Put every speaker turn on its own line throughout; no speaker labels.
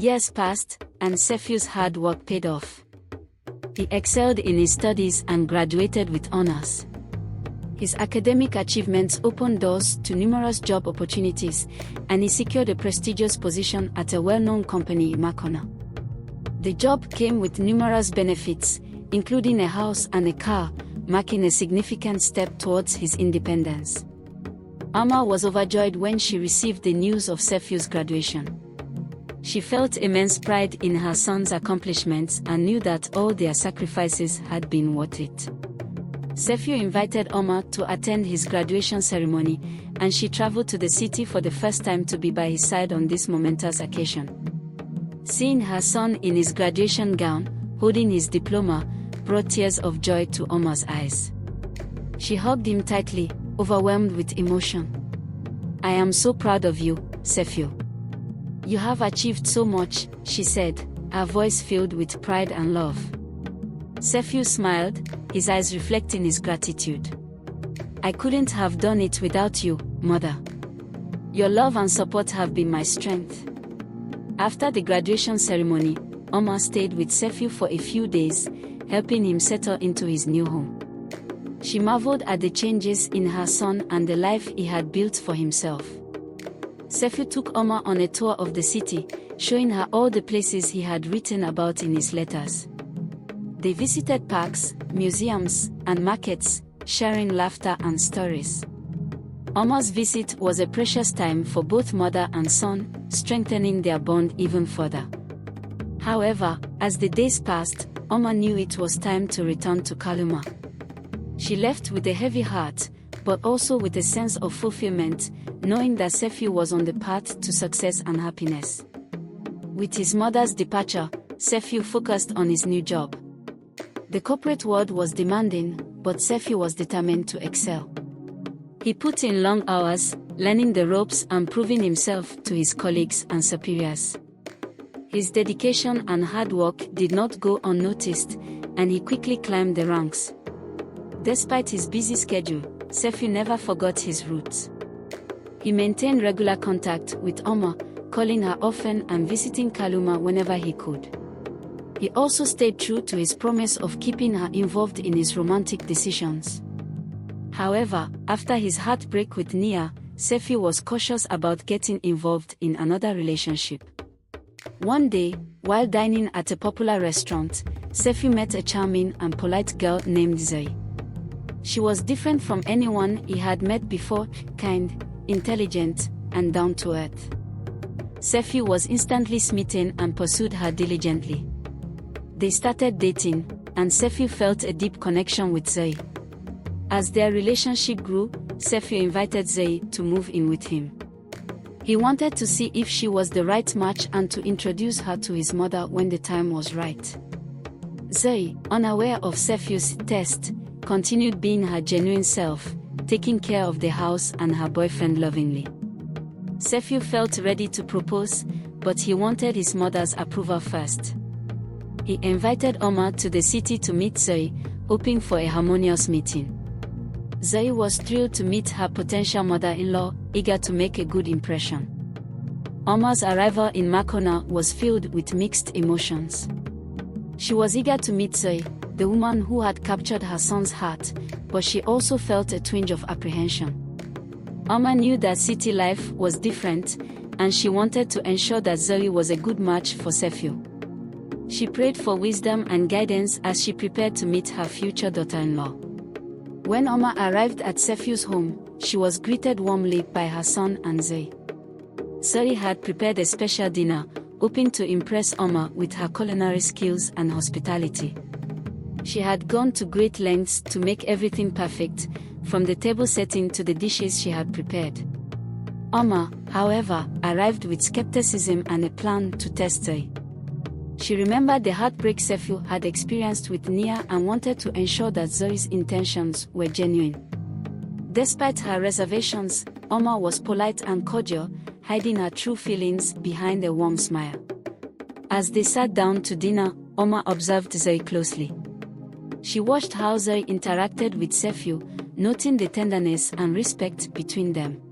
Years passed, and Sefu's hard work paid off. He excelled in his studies and graduated with honors. His academic achievements opened doors to numerous job opportunities, and he secured a prestigious position at a well-known company in Makona. The job came with numerous benefits, including a house and a car, marking a significant step towards his independence. Amma was overjoyed when she received the news of Sefu's graduation. She felt immense pride in her son's accomplishments and knew that all their sacrifices had been worth it. Sefu invited Amma to attend his graduation ceremony, and she traveled to the city for the first time to be by his side on this momentous occasion. Seeing her son in his graduation gown, holding his diploma, brought tears of joy to Amma's eyes. She hugged him tightly, overwhelmed with emotion. "I am so proud of you, Sefu. You have achieved so much," she said, her voice filled with pride and love. Sefu smiled, his eyes reflecting his gratitude. "I couldn't have done it without you, mother. Your love and support have been my strength." After the graduation ceremony, Amma stayed with Sefu for a few days, helping him settle into his new home. She marveled at the changes in her son and the life he had built for himself. Sefu took Amma on a tour of the city, showing her all the places he had written about in his letters. They visited parks, museums, and markets, sharing laughter and stories. Amma's visit was a precious time for both mother and son, strengthening their bond even further. However, as the days passed, Amma knew it was time to return to Kaluma. She left with a heavy heart, but also with a sense of fulfillment, knowing that Sefu was on the path to success and happiness. With his mother's departure, Sefu focused on his new job. The corporate world was demanding, but Sefu was determined to excel. He put in long hours, learning the ropes and proving himself to his colleagues and superiors. His dedication and hard work did not go unnoticed, and he quickly climbed the ranks. Despite his busy schedule, Sefu never forgot his roots. He maintained regular contact with Amma, calling her often and visiting Kaluma whenever he could. He also stayed true to his promise of keeping her involved in his romantic decisions. However, after his heartbreak with Nia, Sefu was cautious about getting involved in another relationship. One day, while dining at a popular restaurant, Sefu met a charming and polite girl named Zuri. She was different from anyone he had met before, kind, intelligent, and down to earth. Sefu was instantly smitten and pursued her diligently. They started dating, and Sefu felt a deep connection with Zuri. As their relationship grew, Sefu invited Zuri to move in with him. He wanted to see if she was the right match and to introduce her to his mother when the time was right. Zuri, unaware of Sefu's test, continued being her genuine self, taking care of the house and her boyfriend lovingly. Sefu felt ready to propose, but he wanted his mother's approval first. He invited Amma to the city to meet Zuri, hoping for a harmonious meeting. Zuri was thrilled to meet her potential mother-in-law, eager to make a good impression. Amma's arrival in Makona was filled with mixed emotions. She was eager to meet Zuri, the woman who had captured her son's heart, but she also felt a twinge of apprehension. Amma knew that city life was different, and she wanted to ensure that Zuri was a good match for Sefu. She prayed for wisdom and guidance as she prepared to meet her future daughter-in-law. When Amma arrived at Sefu's home, she was greeted warmly by her son and Zuri. Zuri had prepared a special dinner, hoping to impress Amma with her culinary skills and hospitality. She had gone to great lengths to make everything perfect, from the table setting to the dishes she had prepared. Amma, however, arrived with skepticism and a plan to test Zuri. She remembered the heartbreak Sefu had experienced with Nia and wanted to ensure that Zuri's intentions were genuine. Despite her reservations, Amma was polite and cordial, hiding her true feelings behind a warm smile. As they sat down to dinner, Amma observed Zuri closely. She watched how Zuri interacted with Sefu, noting the tenderness and respect between them.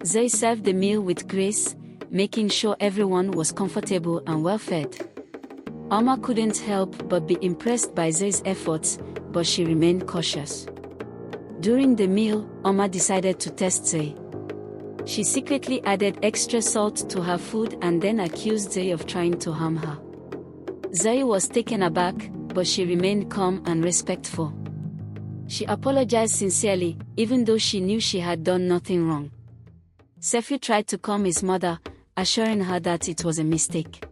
Zuri served the meal with grace, making sure everyone was comfortable and well fed. Oma couldn't help but be impressed by Zoe's efforts, but she remained cautious. During the meal, Oma decided to test Zoe. She secretly added extra salt to her food and then accused Zoe of trying to harm her. Zoe was taken aback, but she remained calm and respectful. She apologized sincerely, even though she knew she had done nothing wrong. Sefu tried to calm his mother, assuring her that it was a mistake.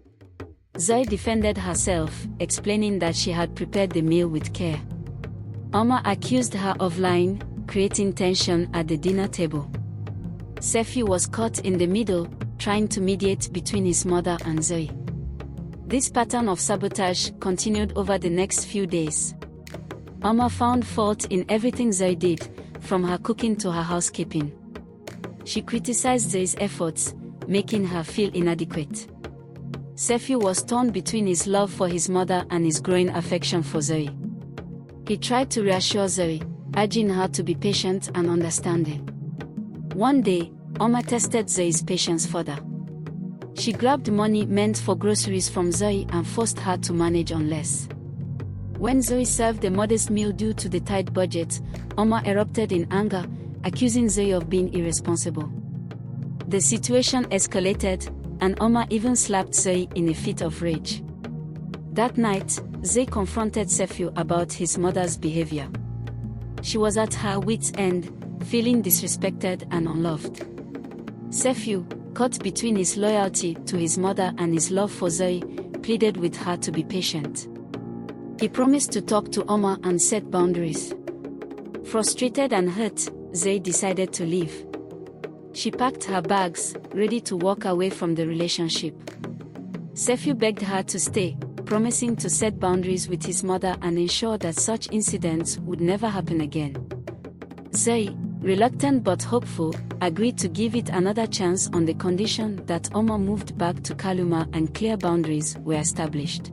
Zoe defended herself, explaining that she had prepared the meal with care. Oma accused her of lying, creating tension at the dinner table. Sefu was caught in the middle, trying to mediate between his mother and Zoe. This pattern of sabotage continued over the next few days. Oma found fault in everything Zoe did, from her cooking to her housekeeping. She criticized Zoe's efforts, making her feel inadequate. Sefu was torn between his love for his mother and his growing affection for Zoe. He tried to reassure Zoe, urging her to be patient and understanding. One day, Oma tested Zoe's patience further. She grabbed money meant for groceries from Zoe and forced her to manage on less. When Zoe served a modest meal due to the tight budget, Oma erupted in anger, accusing Zoe of being irresponsible. The situation escalated, and Oma even slapped Zoe in a fit of rage. That night, Zoe confronted Sefu about his mother's behavior. She was at her wits' end, feeling disrespected and unloved. Sefu, caught between his loyalty to his mother and his love for Zoe, pleaded with her to be patient. He promised to talk to Oma and set boundaries. Frustrated and hurt, Zoe decided to leave. She packed her bags, ready to walk away from the relationship. Sefu begged her to stay, promising to set boundaries with his mother and ensure that such incidents would never happen again. Zoe, reluctant but hopeful, agreed to give it another chance on the condition that Oma moved back to Kaluma and clear boundaries were established.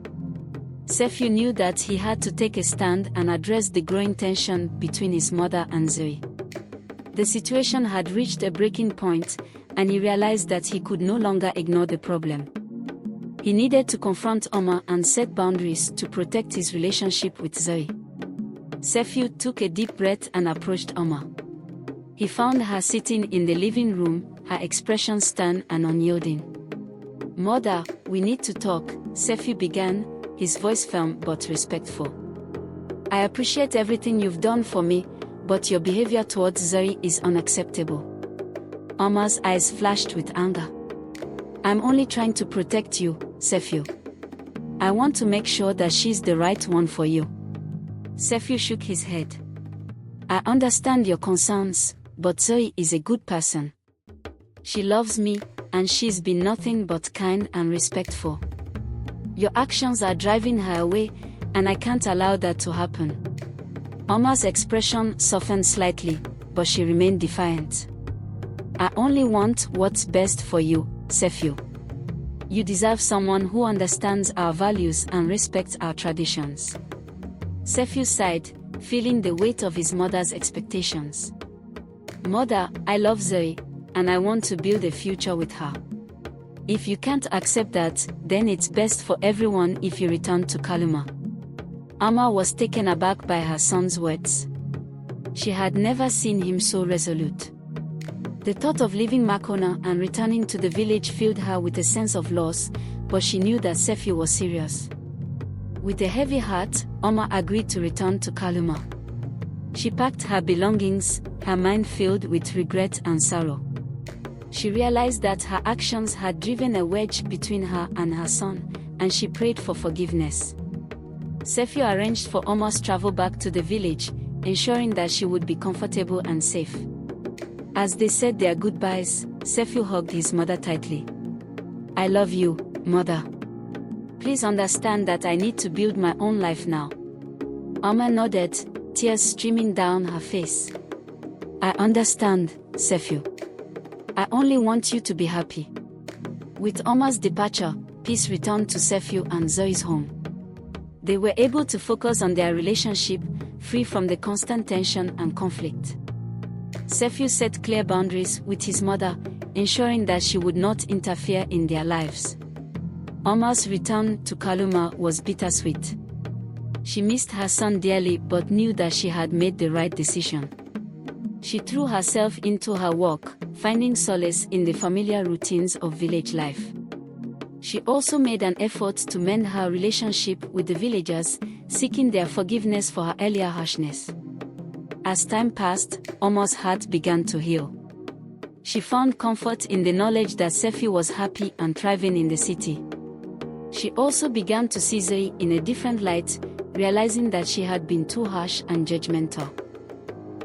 Sefu knew that he had to take a stand and address the growing tension between his mother and Zoe. The situation had reached a breaking point, and he realized that he could no longer ignore the problem. He needed to confront Oma and set boundaries to protect his relationship with Zoe. Sefu took a deep breath and approached Oma. He found her sitting in the living room, her expression stern and unyielding. "Mother, we need to talk," Sefu began, his voice firm but respectful. "I appreciate everything you've done for me, but your behavior towards Zoe is unacceptable." Oma's eyes flashed with anger. "I'm only trying to protect you, Sefu. I want to make sure that she's the right one for you." Sefu shook his head. "I understand your concerns, but Zoe is a good person. She loves me, and she's been nothing but kind and respectful. Your actions are driving her away, and I can't allow that to happen." Oma's expression softened slightly, but she remained defiant. "I only want what's best for you, Sefu. You deserve someone who understands our values and respects our traditions." Sefu sighed, feeling the weight of his mother's expectations. "Mother, I love Zoe, and I want to build a future with her. If you can't accept that, then it's best for everyone if you return to Kaluma." Oma was taken aback by her son's words. She had never seen him so resolute. The thought of leaving Makona and returning to the village filled her with a sense of loss, but she knew that Sefu was serious. With a heavy heart, Oma agreed to return to Kaluma. She packed her belongings, her mind filled with regret and sorrow. She realized that her actions had driven a wedge between her and her son, and she prayed for forgiveness. Sefu arranged for Oma's travel back to the village, ensuring that she would be comfortable and safe. As they said their goodbyes, Sefu hugged his mother tightly. "I love you, Mother. Please understand that I need to build my own life now." Oma nodded, tears streaming down her face. "I understand, Sefu. I only want you to be happy." With Oma's departure, peace returned to Sefu and Zoe's home. They were able to focus on their relationship, free from the constant tension and conflict. Sefu set clear boundaries with his mother, ensuring that she would not interfere in their lives. Omar's return to Kaluma was bittersweet. She missed her son dearly but knew that she had made the right decision. She threw herself into her work, finding solace in the familiar routines of village life. She also made an effort to mend her relationship with the villagers, seeking their forgiveness for her earlier harshness. As time passed, Omar's heart began to heal. She found comfort in the knowledge that Sefu was happy and thriving in the city. She also began to see Zuri in a different light, realizing that she had been too harsh and judgmental.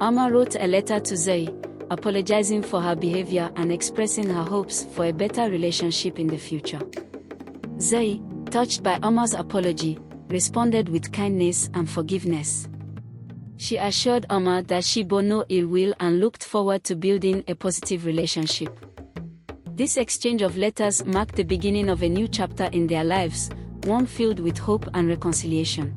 Omar wrote a letter to Zuri, apologizing for her behavior and expressing her hopes for a better relationship in the future. Zuri, touched by Omar's apology, responded with kindness and forgiveness. She assured Omar that she bore no ill will and looked forward to building a positive relationship. This exchange of letters marked the beginning of a new chapter in their lives, one filled with hope and reconciliation.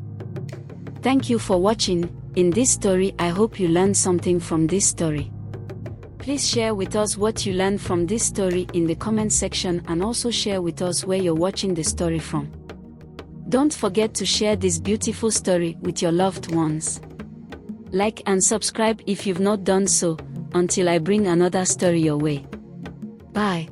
Thank you for watching. In this story, I hope you learned something from this story. Please share with us what you learned from this story in the comment section, and also share with us where you're watching the story from. Don't forget to share this beautiful story with your loved ones. Like and subscribe if you've not done so, until I bring another story your way. Bye.